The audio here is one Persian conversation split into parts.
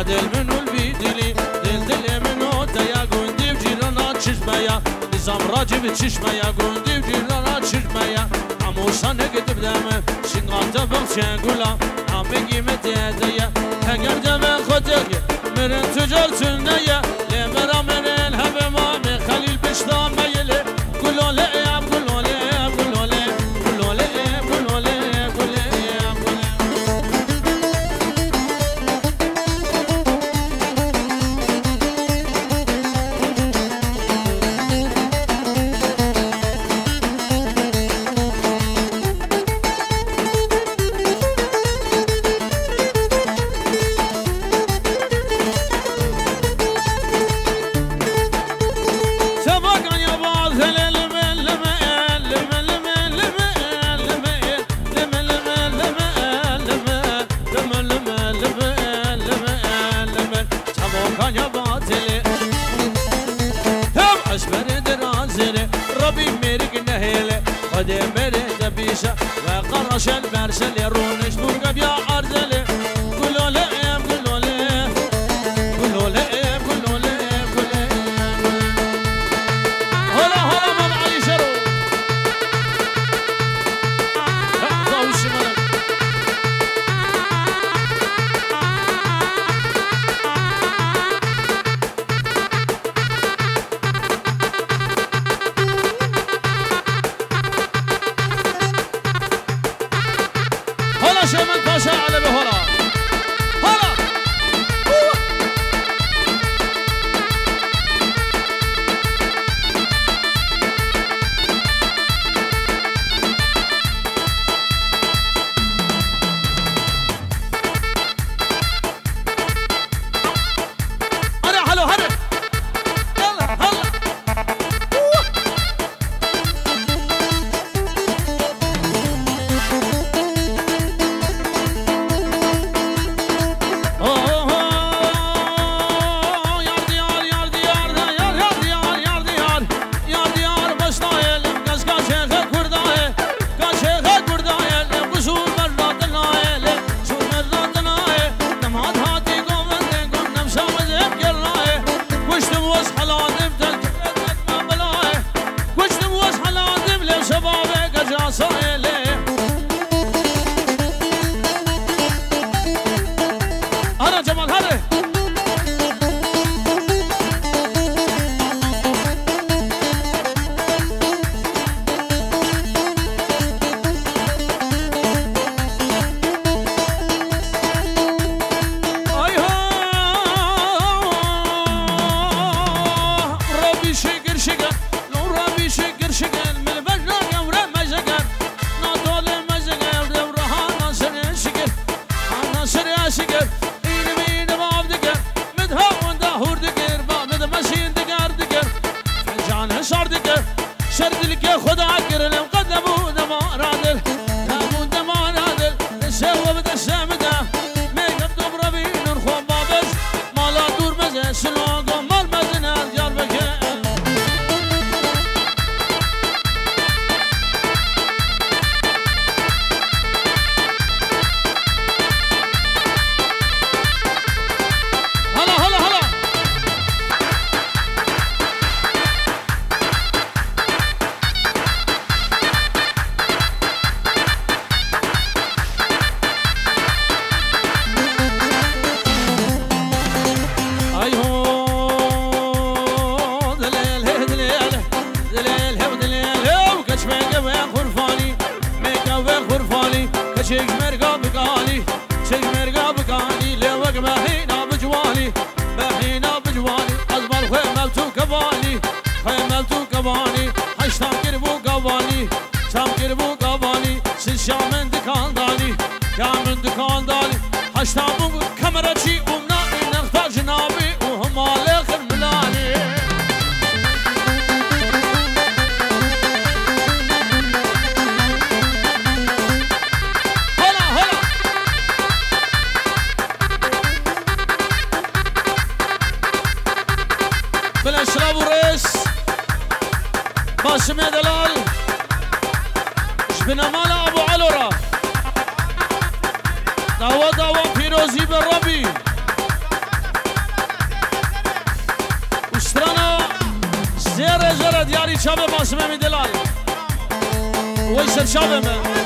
دل منو البیدلی دل منو تیا گندی و جیرانا چشمیا نظام راجب چشمیا گندی و جیرانا چشمیا اموشان نگدب دمه شنغاتا بخشن گلا همه گیمت یدیا اگر دمه خودگی مرن تجار سنیا لمرا مرن همه ما من خلیل بشتا میله گلاله ام گلاله ام گلاله گلاله ام گلاله ام گلاله ام خده مره دبیشه و قراشل برشل رونش برگب یا عرضله گلوله ام گلوله گلوله ام گلوله ام گلوله هلا هلا من علی شرو داوش من شمن باشا على بهلا هلا انا حلو هلا يلا هلا قاسم دلال شبنا مال ابو علورا دعوة پیروزی به ربی زير زير دياري شابه باسمه من دلال ويسر شابه من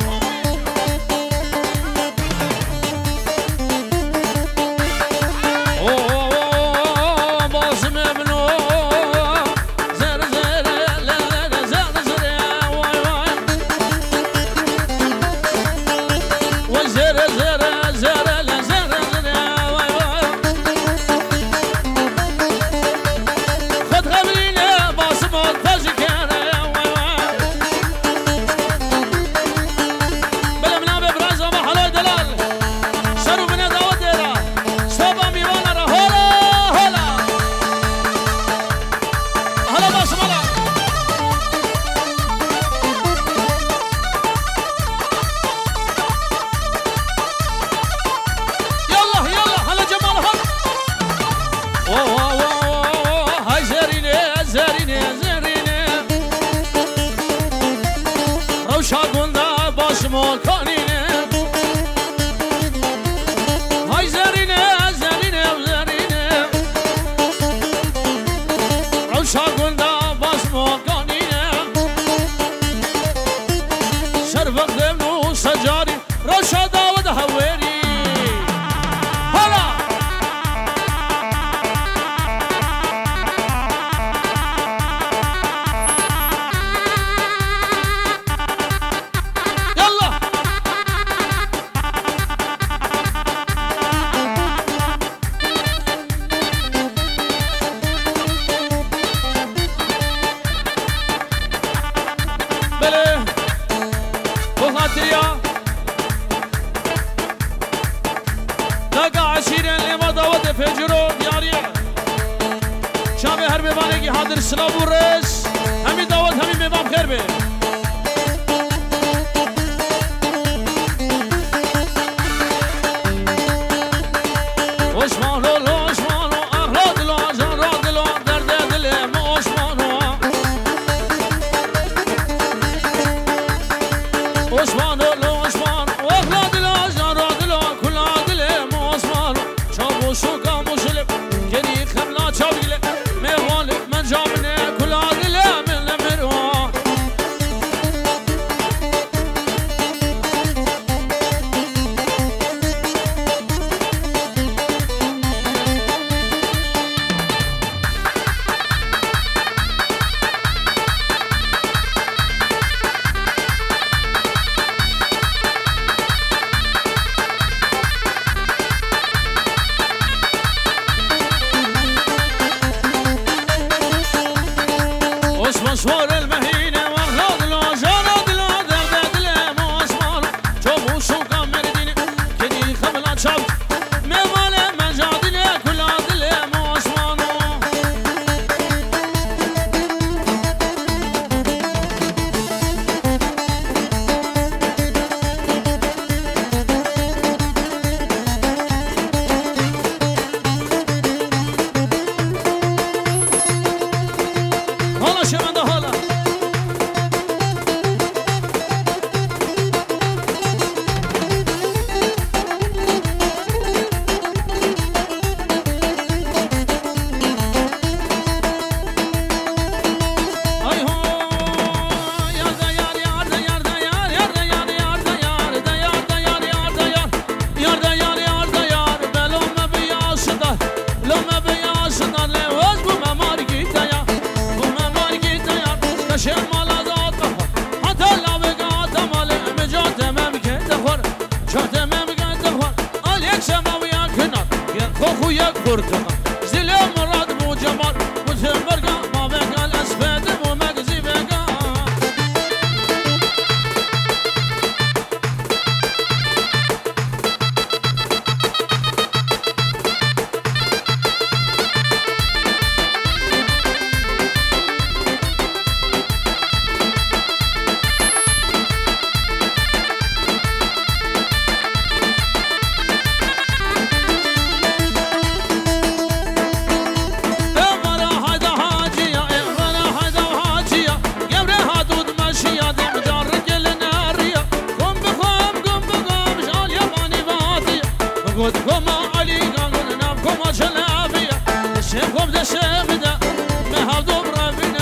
شيخ وبدا شابدا ما هادو برافين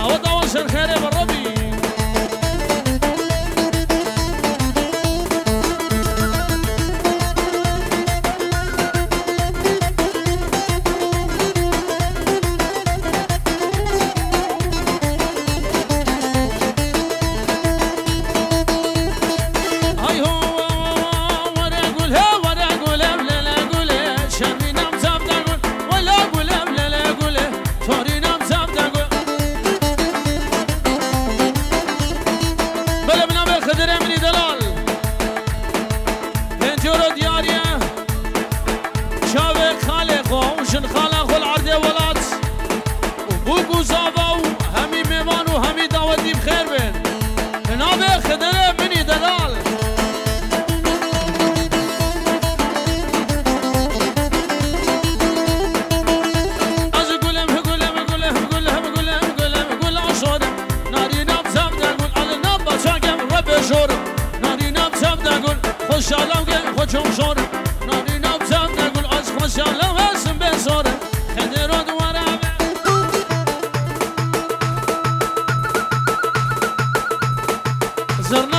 دعوة وصل خير بالربي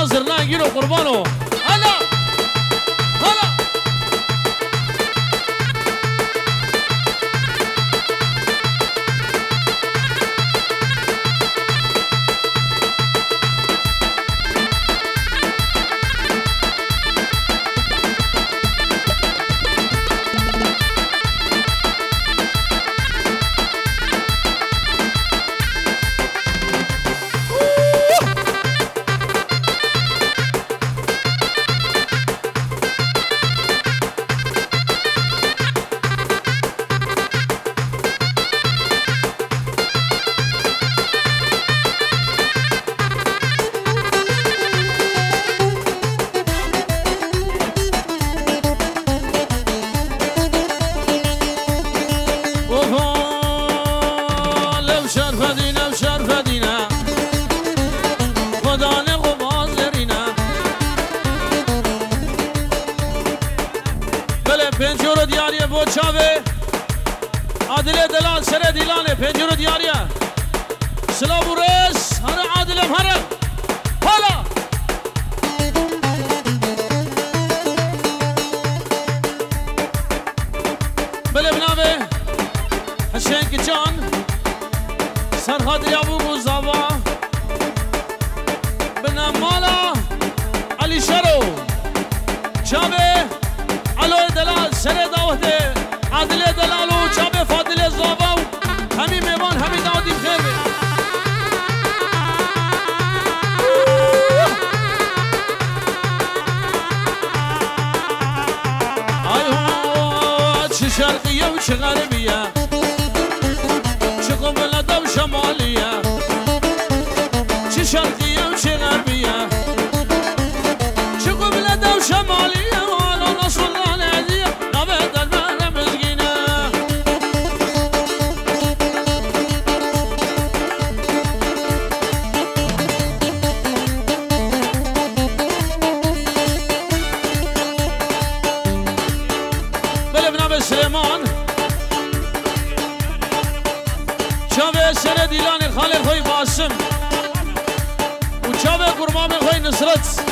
زرنا يجيله قربانه هلا هلا پنجورو دیاریه بود چاوه عادل دلال سر دیلانه پنجورو دیاریه سلام و رس هر عادلم هر حالا بله بنابه حسین کچان سرخاد یابو بوزاوا بنامالا علی شرو چاوه علوی دلال سر داوته عادل دلال و چاوه فاضل زاوا همین میوان همین داوتی خیر بی آیو چه شرقیه و چه غربیه چه قبلده و شمالیه چه شرقیه و چه غربیه چه قبلده و شمالیه سلیمان چاوه سر دیلان خالد خوی باسم و چاوه قربان خوی نصرت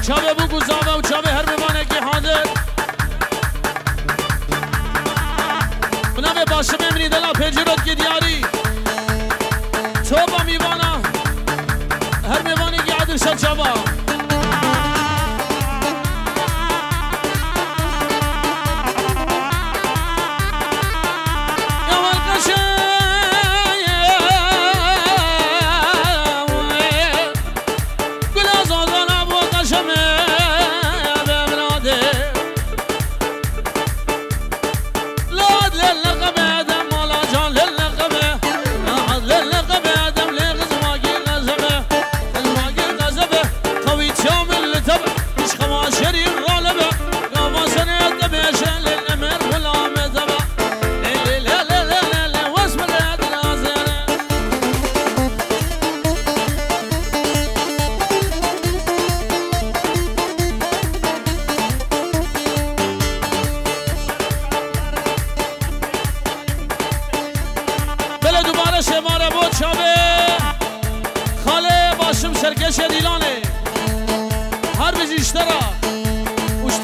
چاوه بو گزاوه و چاوه هر میوانه که حاضر بنامه باشم امنی دلا پنجرات که دیاری چوبا میوانه هر میوانه که عادل شد چاوه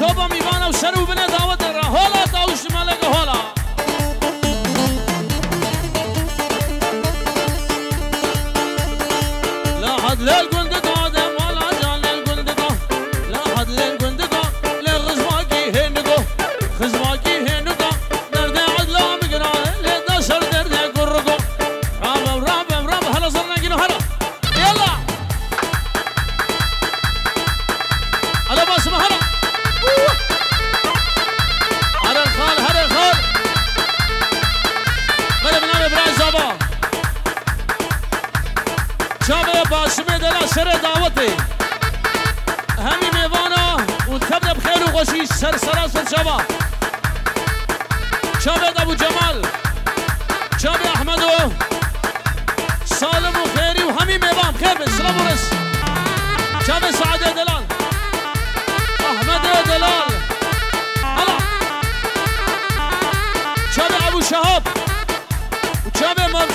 توبا میوانا و سر و بنه دعوت را هولا داوش مالک هولا لا حد لیل گنده داده مالا جان لیل گنده دا لا حد لیل گنده دا لیل غزواکی هنده دا خزواکی هنده دا درده عدلا مگرانه لیل دا سر درده گرگو رابم هلا زرنا گینو هلا يلا هلا باسم هلا هلا الخال بله بنام ابراهیم زابا شابه باسمه دلا سر دعوته همین میوانا اون تبدأ بخیر و خوشی سر سراسر شابه شابه ابو جمال شابه احمد و سالم و خیری و همین میوان خیر سلام و رس شابه سعد دلال احمد دلال هلا شابه ابو شهاب و شابه امام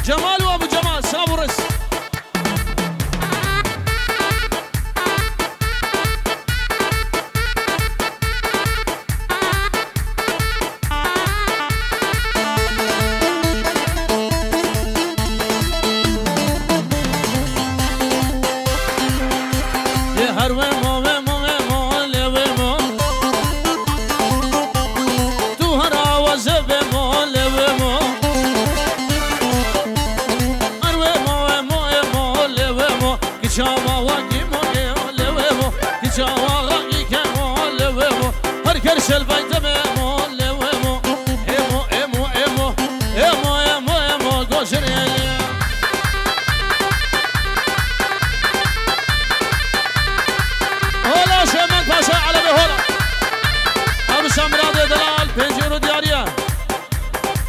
جمال و ابو جمال سلام و رس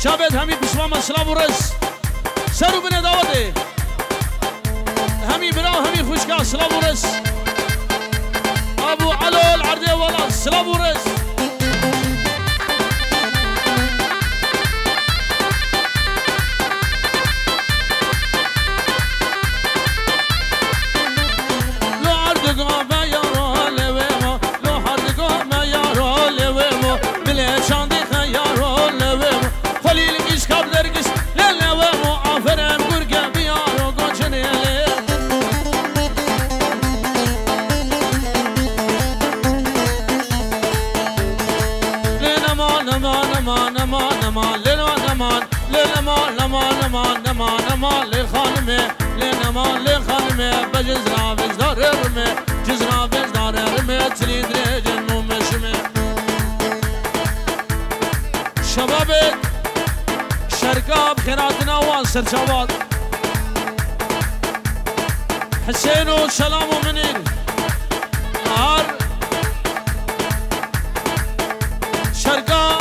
شابه همین بسمام اسلام و رس سرو بنه دعوته همین بنا همین خوشگاه اسلام و رس ابو علول عرضه والا اسلام و رس لو عرضه ما یارو لویمو لو عرضه ما یارو لویمو بله چاندی خیارو لویمو خلیل کاب درگش لیل و معافرم گرگه بیارو گوچنی لیل نمان لیل خانمه بجز را وجدار رمه جز را وجدار رمه تلی درجن ممشمه شبابت شركاب خيراتنا وانصر شباب حسين وسلام ومنير نهار شركا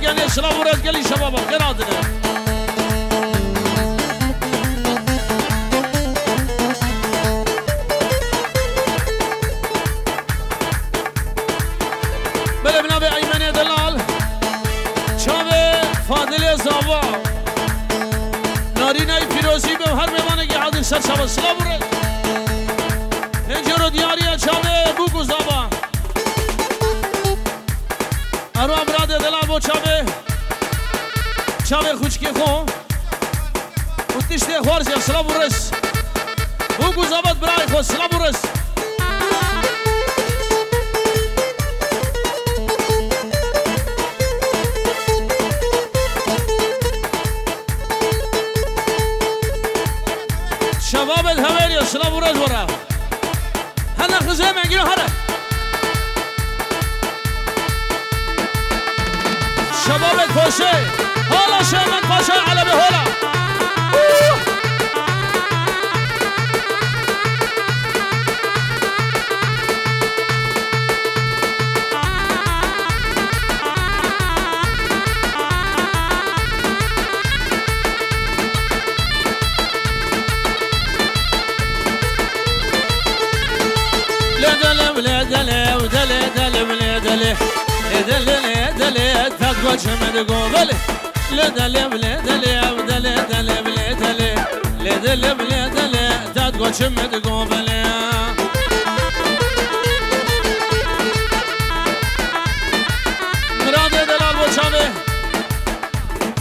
قال سلام ورز قال لي شباب خيراتنا سر شب سلام ورز هنجرو دیاری چاوه بوکو زابا ارو امراد دلال بو چاوه خوشکی خون و تشتی خوارز یا سلام ورز بوکو زابات برای خود سلام ورز شباب الهويري السلام ورز ورا هلا خزيمه نجيله هلا شباب الكوشي هلا شيمن باشا على بهولا تقوش من قبل لدلي تدقو چم تدقو بله مراد دلال بچاوه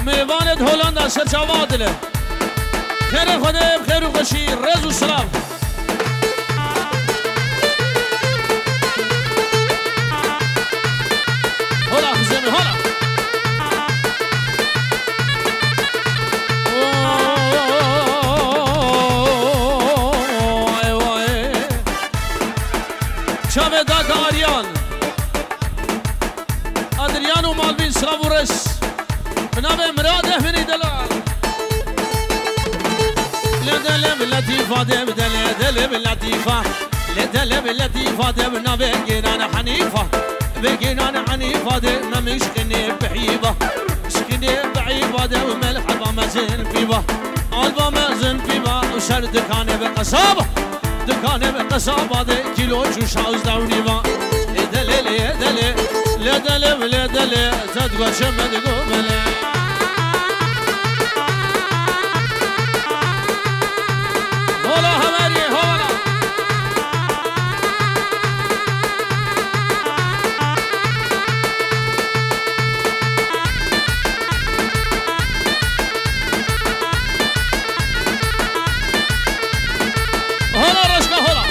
میوانت هولندا سرچاوا دله خیر خودم خیر و خوشی رز و سلام هولا خزمه هولا شابه داک آریان ادریان و مالبین سلام و رس بنابه مراده منی دلال لدلم لطيفة دم دلم لطيفة لدلم لطيفة دم بنجينا حنيفة بنجينا حنيفة دم مشكني بعيبة مشكني بعيبة دم ملحبة مزن فيبة قلبة مزن فيبة وشر دكانة بقصابة دكانة بقصابة دي كيلو شوشاوز دونيبة لدلم لدلم لدلم تدقى شمد قبلة هولا هماري هولا هولا رشقة هولا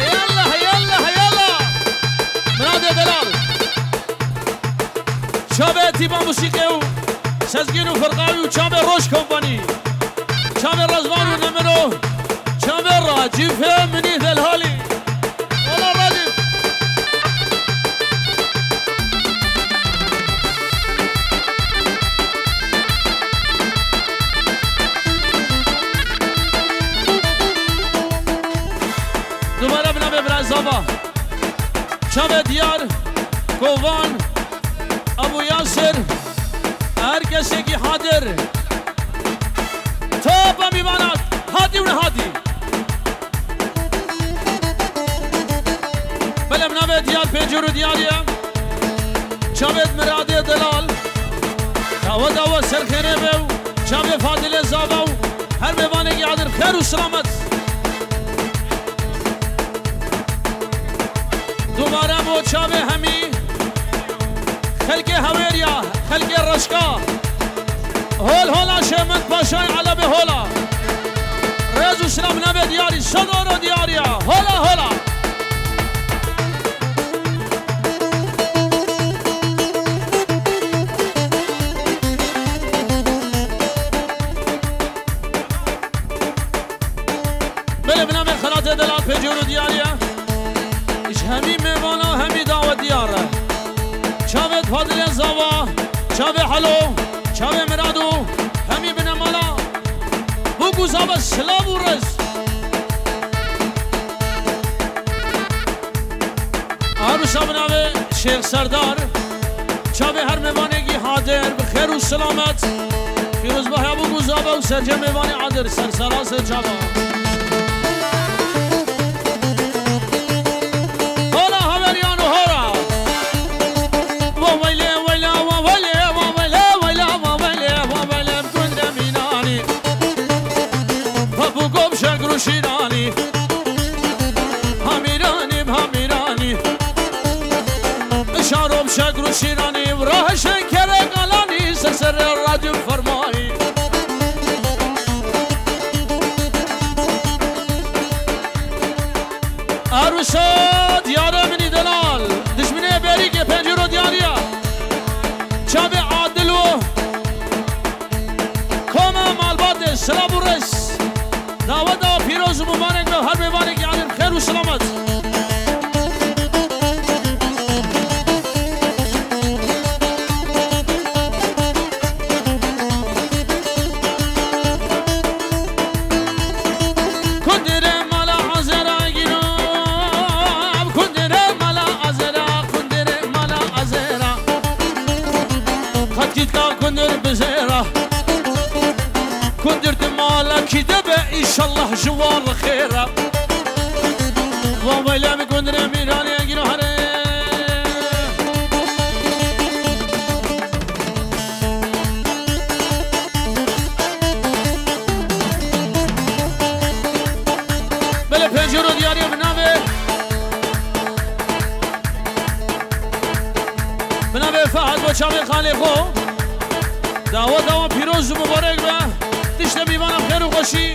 يلا يلا يلا منادي دلال شابه تیبا موسیقی و سزگین و فرقاوی و چابه روش کمپانی چابه رزوان و نمنو چابه راجیفه منی دلحالی اولا راجیف دوباره بنامه برزابا چابه دیار کووان ابو یاسر هر کسی که حاضر توبه میماند هادی و نهادی بله منابه دیار پنجور و دیاریم چابت مراده دلال داوه داوه سرخینه بیو چابه فاضل زابو هر میوانه که حاضر خیر و سلامت دوباره بو چابه همی خلق هويريا خلق الرشقة هول هولا شمت باشاي على بهولا رزو سلام نبي دياري صدورو دياريا هولا هولا بله بنامي خلاطة دلال بجورو دياريا اش همي ميوانا همي دعوة ديارة شابه فاضل زاوا شابه حلو شابه مرادو همي بنا مالا بوكو زاوا سلام ورز عروسا بنامه شیخ سردار شابه هر میوانگی حاضر بخیر و سلامت فیروز بحیا بوكو زاوا و سرجه میوانی حاضر سرسراس شابه شيراني هاميراني بهاميراني شارب شقر شيراني وراه شنكر قلاني سرسر الراديو فرماني عروسا ديارة مني دلال دشمني بريكي پنجرو دياريا شابه عادلو كوما مالبات سلام ورس دعوة دعوة فيروز مبارك له هر مبارك يعني خير وسلامت كندر مالا عزرا جنوب كندر مالا عزرا كندر مالا عزرا خد كتكا كندر بزيرا كندر دمالا كدبه إن شاء الله جوار خيرا وما لا كندر ميراني أجينا هره چاوی خالی خو داوا پیروز مبارک به تشت بیوانم خیر و خوشی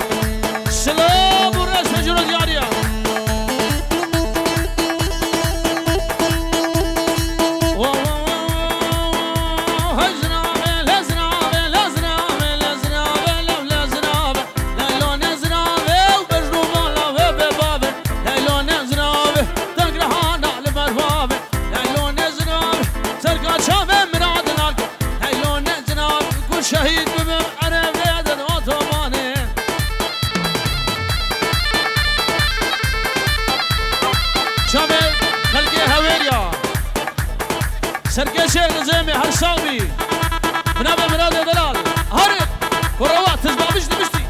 سلام و رسم جنو دیاریا شهید ببین عرب لیدن آتومانه شامل خلقی هویریا سرکشه نزیمی هر ساقبی بنابه مراد دلال هارب کروات تزبابش نمشتی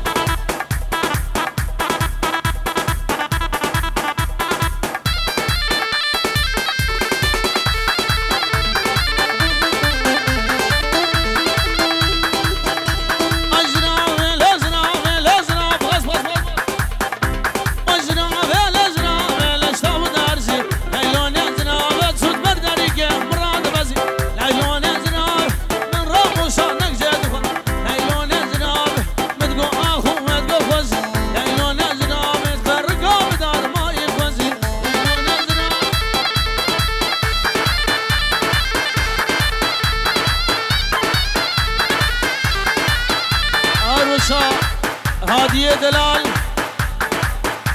هادیه دلال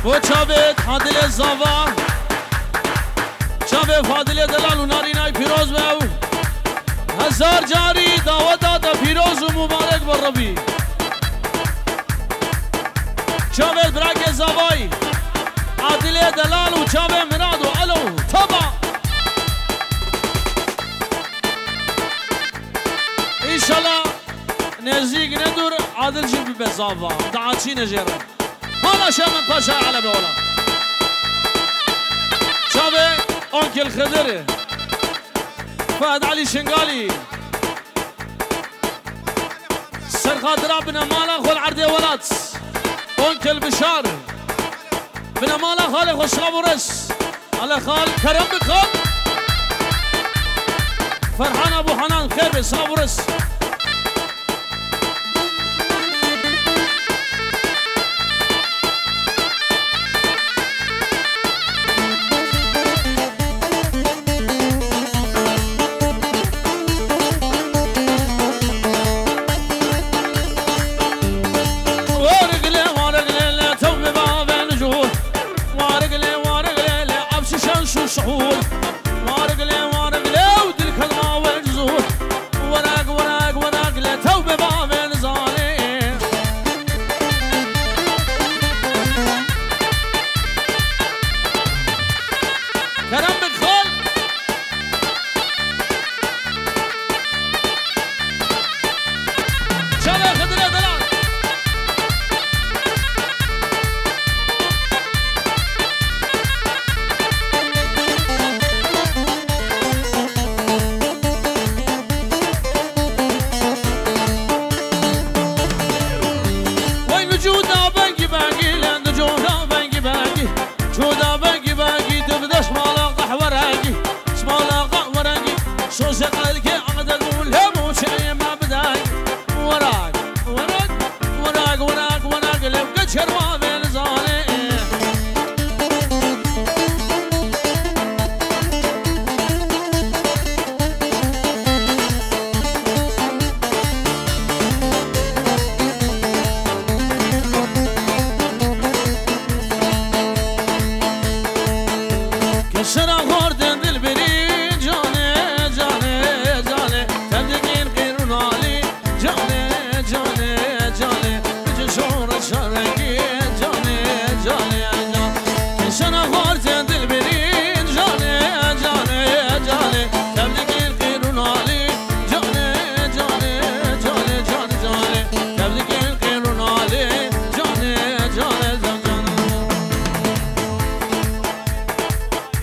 و چابت حادل زاوا چابت فادل دلال و نارینای پیروز به او هزار جاری دعوت دادا پیروز و مبارک بر ربی چابت براک زاوای عادل دلال و چابت مراد و علو طبع ایشالله نزدیک ندور عادل جيب بزافا تعاطي نجرب هلا شامن باشا على بولا شابي أنكل خضر فهد علي شنقالي سرخات ربنا مالا خل عردي ولات أنكل بشار بنا مالا خالي خوش ورس على خال كرم بخال فرحان أبو حنان خير بصابرس شحول وارق لي ودلك الماوي جزور ورق لي توبة بابين زاني كرم بخال شالي خدري دلال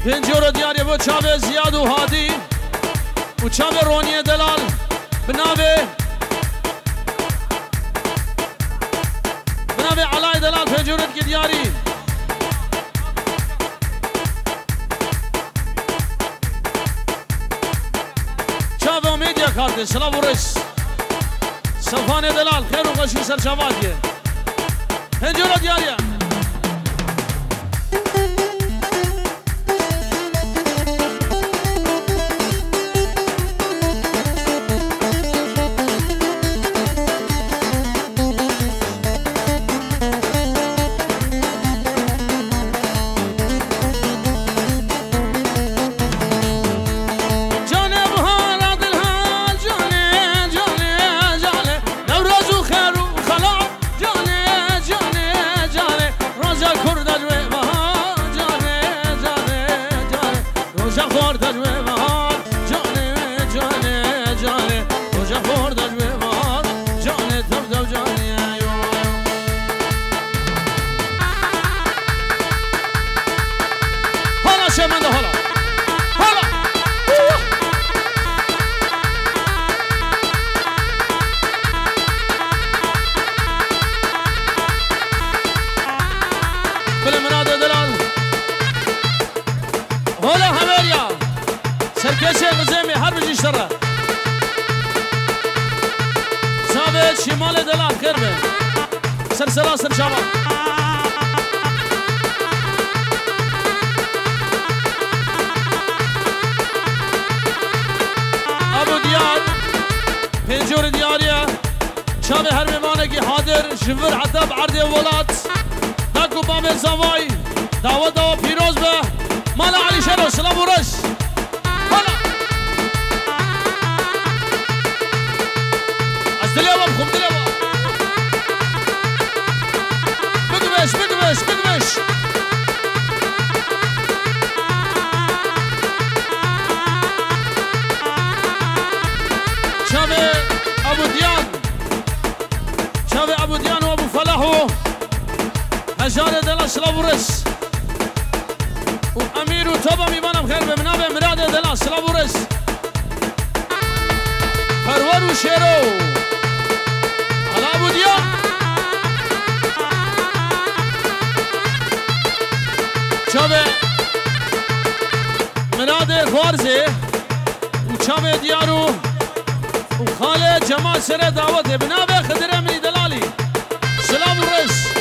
پنجور دیاری و چاوه زیاد و هادی و چاوه رونی دلال بنابه علای دلال پنجورت کی دیاری چاوه امید یک برکات سلام ورس صفان دلال خیر و خوشی سر شبادیه هنجورا دیاریه سرکشه غزمی هر بجیش تره ثابت شمال دلال خیر به سرسلا سر شما ابو دیار پنجور دیاریه شاب هر میمانگی حاضر جور حتی بعرض ولات داکو بام زوای دعوت و پیروز به مال علی شرو سلام و رش دليوه بخم دليوه بقبش شابي ابو ديان وابو فلاح هجار دل سلام ورس وامير وتوبه ميمانم خير بمنابه مراد دل سلام ورس پرور وشيرو ابو ديان شابه مناد خوارزه وشابه ديارو وخاله جمال سره دعوته بنابه خضر امني دلالي سلام الرئيس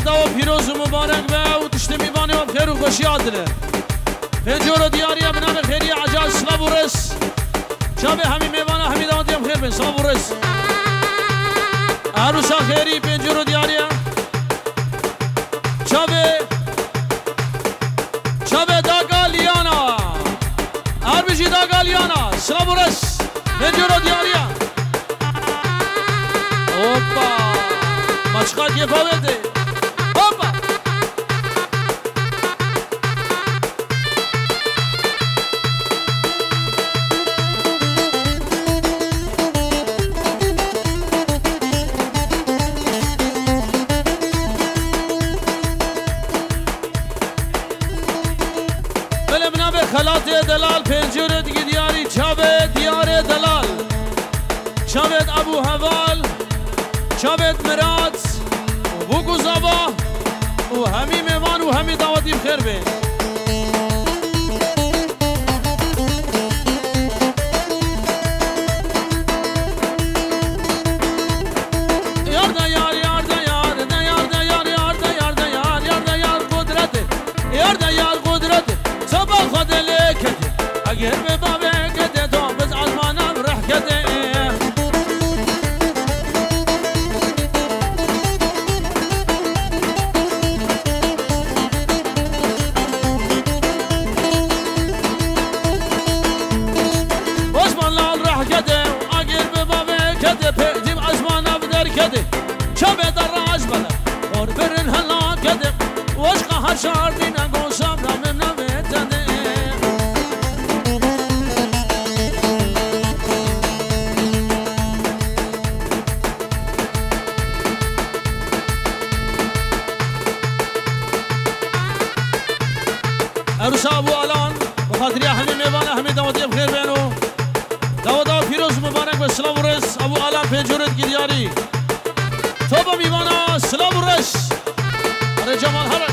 دعوت پیروز و مبارک به و تشت میوانی و بخیر و خوشی عادله پنجور و دیاریه بنام خیری عجاج سلام و رس شابه همی میوانه همی دعوتی هم خیر بین سلام و رس عروسا خیری پنجور و دیاریه شابه داگالیانا عربشی داگالیانا سلام و رس پنجور و دیاریه اوپا مشقات یه پاوته خلات دلال پنجور دیگه دیاری چابه دیار دلال چابت ابو هوال چابت مراد و گزابا و همی میوان و همی دعوتی بخیر بین اگر به بابه کده تو بز آزمانم رح کده osman lal rah kede اگر به بابه کده پیدیم آزمانم در کده چابه در راج بله اور برن هلا کده وشقه هشار دینه گوشم نمیم نمیتده پیروز مبارک به سلام و رس ابو عالم پنجورت گیریاری تو با میوانا سلام و رس اره جمال هره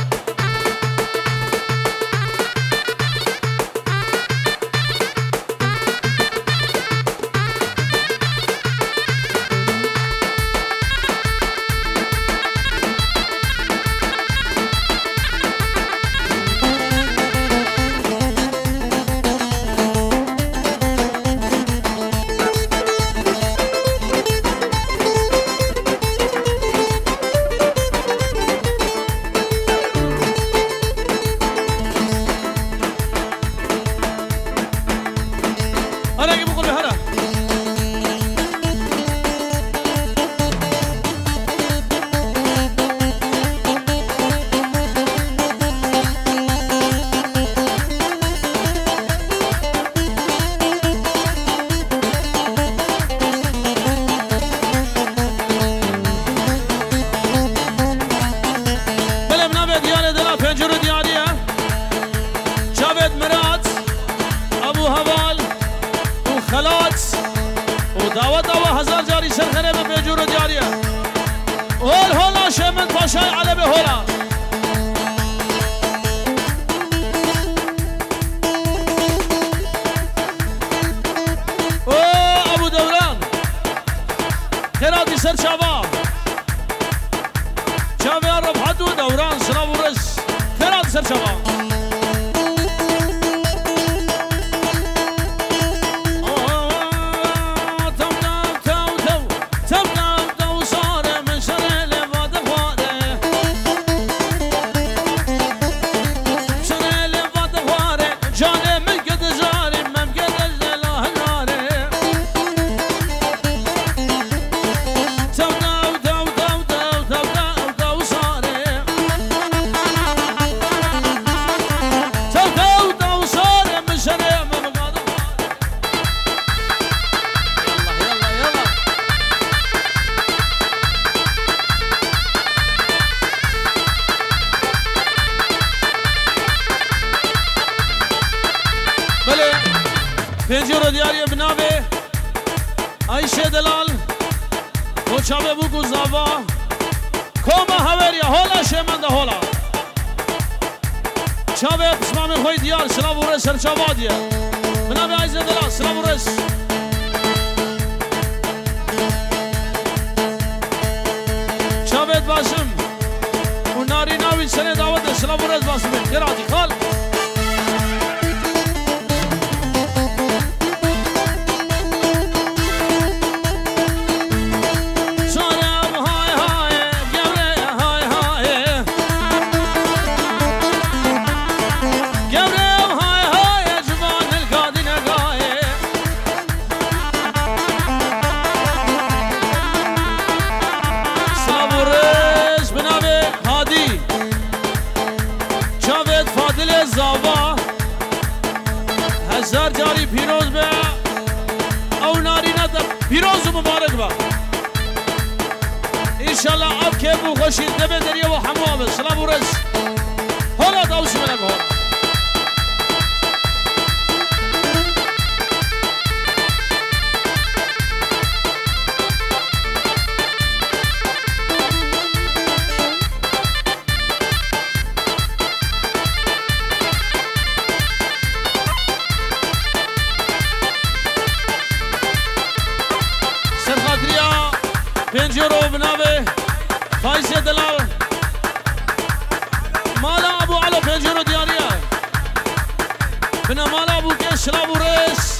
پنجورو دیاری بنابه عایشه دلال کوچابه بگو زاوا کوما هوریا هولا شمنده هولا چابه بسمام خوی دیار سلام ورس سرچابادیه بنابه عایشه دلال سلام ورس چابه باشم و ناری ناوی سنه دعوت سلام ورس باشم گراتی خال انشالله اب که بو خوشید دبه دریه و حموامه سلام و رس هلا داوش منم هلا سرخاطریا پنجورو بنابه فایزه دلال مالا ابو علو پنجورو دیاریه بنا مالا ابو که سلام و رس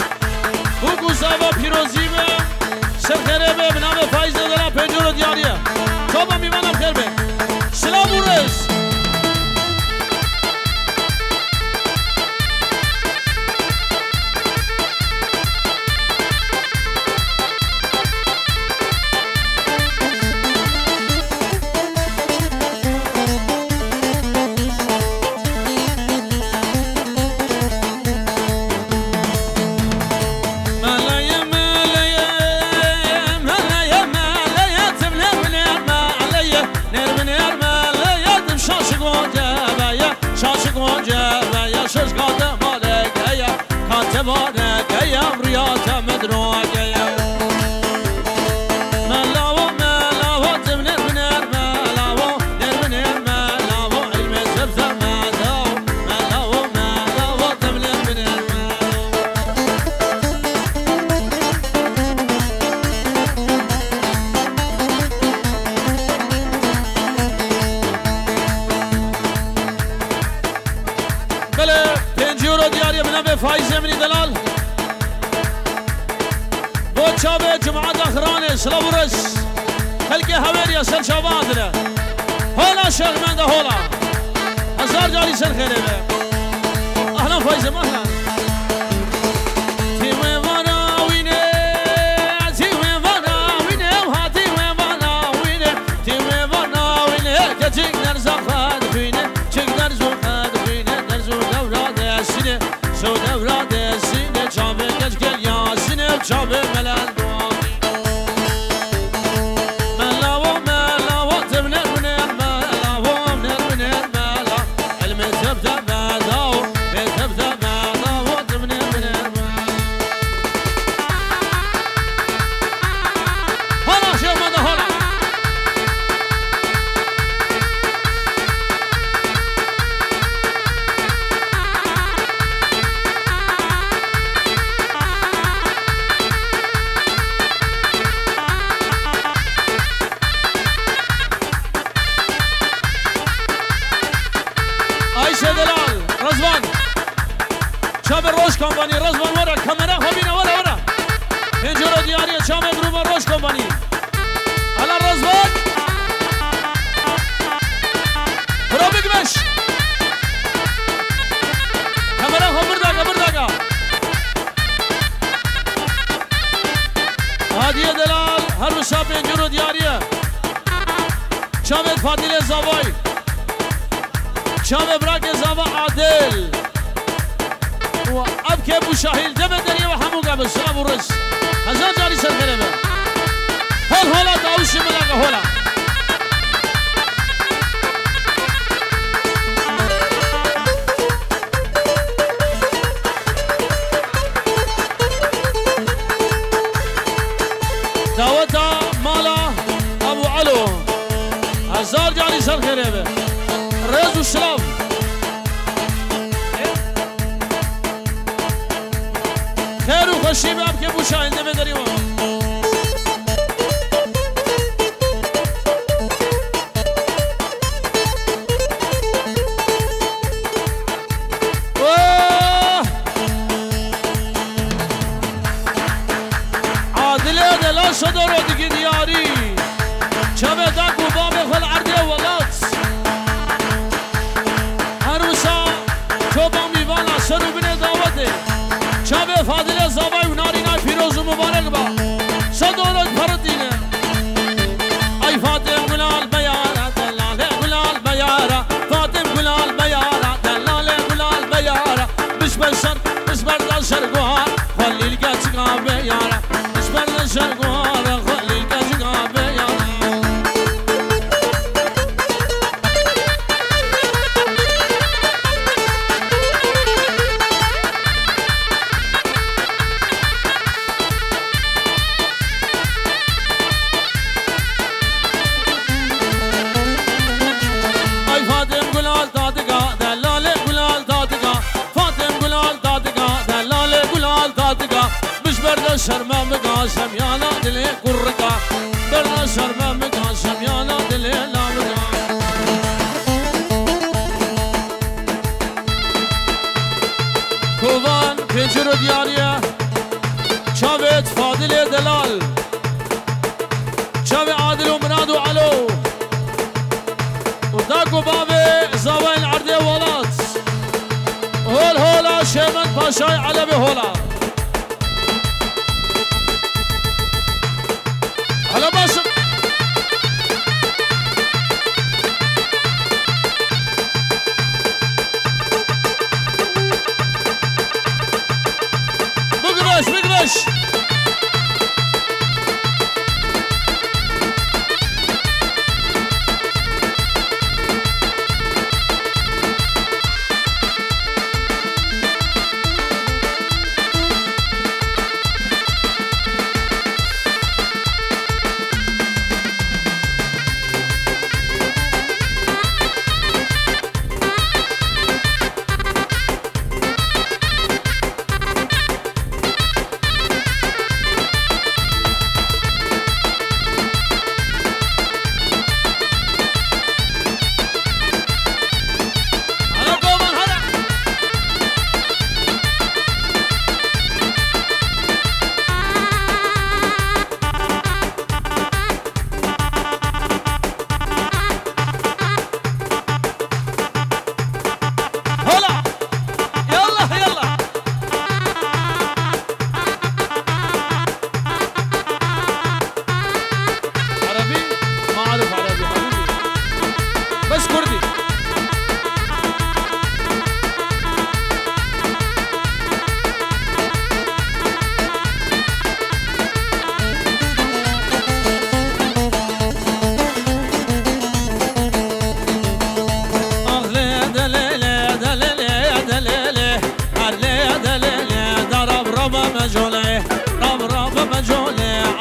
بگو زاوا پیروزی به سرخیره به بنابه فایزه دلال پنجورو دیاریه تو با میمانم خیر به سلام و رس ملايه ملايه جمعة أخراني سلورس خلقي هويريا سر شبادنا هولا شيخ من ده هولا هزار جاري سر خيري أهلا فايزم أهلا سو دورات سینه چابه گل یا سینه چابه ملال ملاو ملاو تبنر منر ملاو منر منر ملا علم تبدا ملاو تبدا ملاو تبنر منر هلا شو ما هلا کمپانی رزبان ورا کامera خبینا ورا پنجره دیاری شام گروه روش کمپانی حالا رزبان برو بگمش کامera برداگا هادیه دلال هر روز پنجره دیاریه شام فاضل زاوای شام براک زاوا عادل وأبكي أبو شاهيل دبل دريا وحمو قبل سلام ورس هزار جاري سر خيربه هولا داوش ملاقه هولا دعوتا مالا أبو علو هزار جاري سر خيربه رز وسلام خير وخشي باب كيف وشاين دم دريوا عادل دلا صدر دقي دياري شبه داك وباب خل عرضي ولات هروسا شوبان بيبانا سرو بني دعوته شبه فاضل زاوای ونارینا پیروز مبارک با صدورت فردینه ای فاطم گلال بیاره دلال گلال بیاره فاطم گلال بیاره دلال گلال بیاره بس بردن سرگوار خلیل گچگا بیاره بس بردن سرگوار خلیل گچگا بیاره شرما مقاسم يانا دلي قرقا برنا شرما مقاسم يانا دلي لامقا كوفان پنجر دياريا شابت فاضل دلال شابت عادل ومناد وعلو وداكو بابي زاوين عردي ولات هولا شيمن باشاي علبي هولا هلا باشا بقبش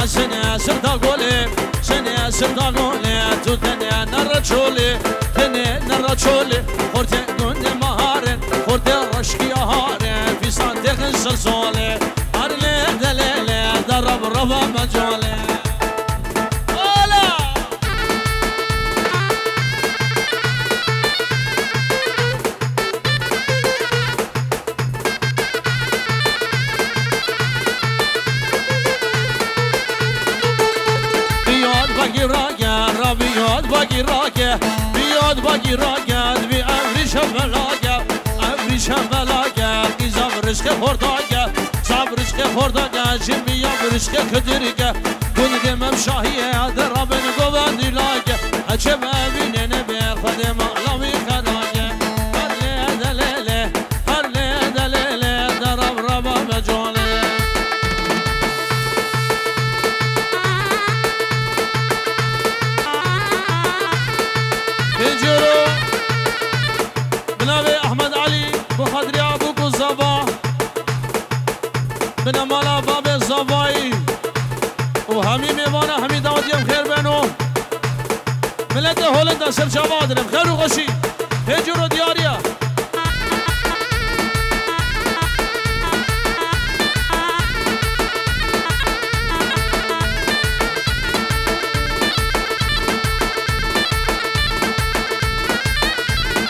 سنة سردا قولي سنة سردا قولي تو تنيا نرچولي تنيا نرچولي خورتي قند مهارن خورتي رشكي هارن في صندوق الزلزولي أرلي دليلي درب ربا مجولي بیاد باگی راگد بی افریش ملاگد افریش ملاگد ای زبرش که خورداگد زبرش که خورداگد جیم بیاد برش که کدریگد گندم امشاهیه در رابن گوندی لاگد اچه ببینه نبی خود مغلامی خداگد هر لی دلیله هر لی دلیله در رب ربا مجاله جورو بنابي احمد علي بخدري ابوك الزبا بنا مالا باب الزباي وهمي ميوانا همي داوديم خير بينو ملت هولندا سر شبادرم خير وغشي هي جورو دياريا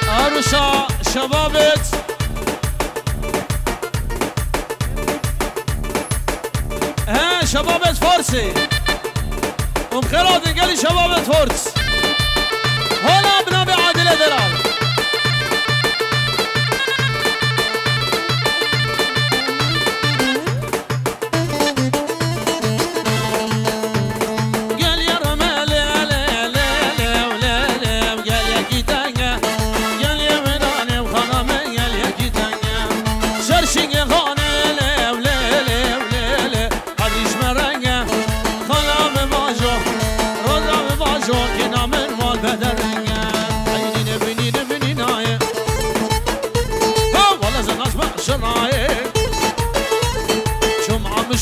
عروسا شبابت ها شبابت فارسي ومخيرات قالي شبابت فارس هلا بنابي عادل دلال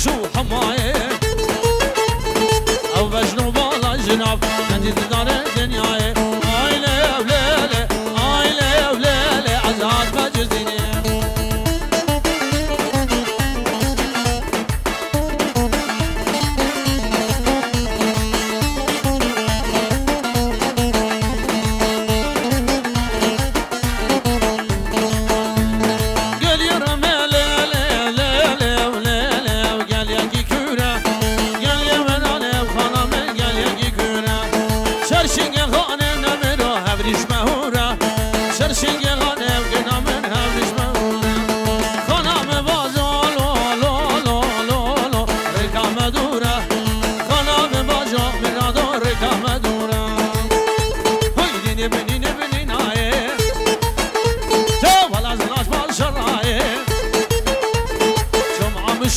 شو حماية أو بجنو بالا جناب عندي دار الدنيا آيلة وليلة آيلة وليلة عزاد مجزيني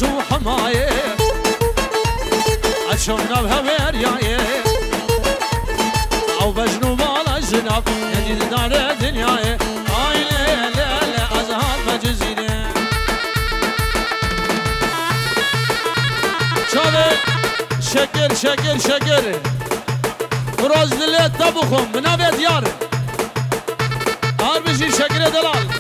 شو حماية عشونا بهوير يايه أو بجنو بالا جناب يدي دار الدنيا آي لا لا لا أزهار مجزيني شابه شكر شكر شكر براز دلت تبخم بنابي ديار هار بجي شكر دلال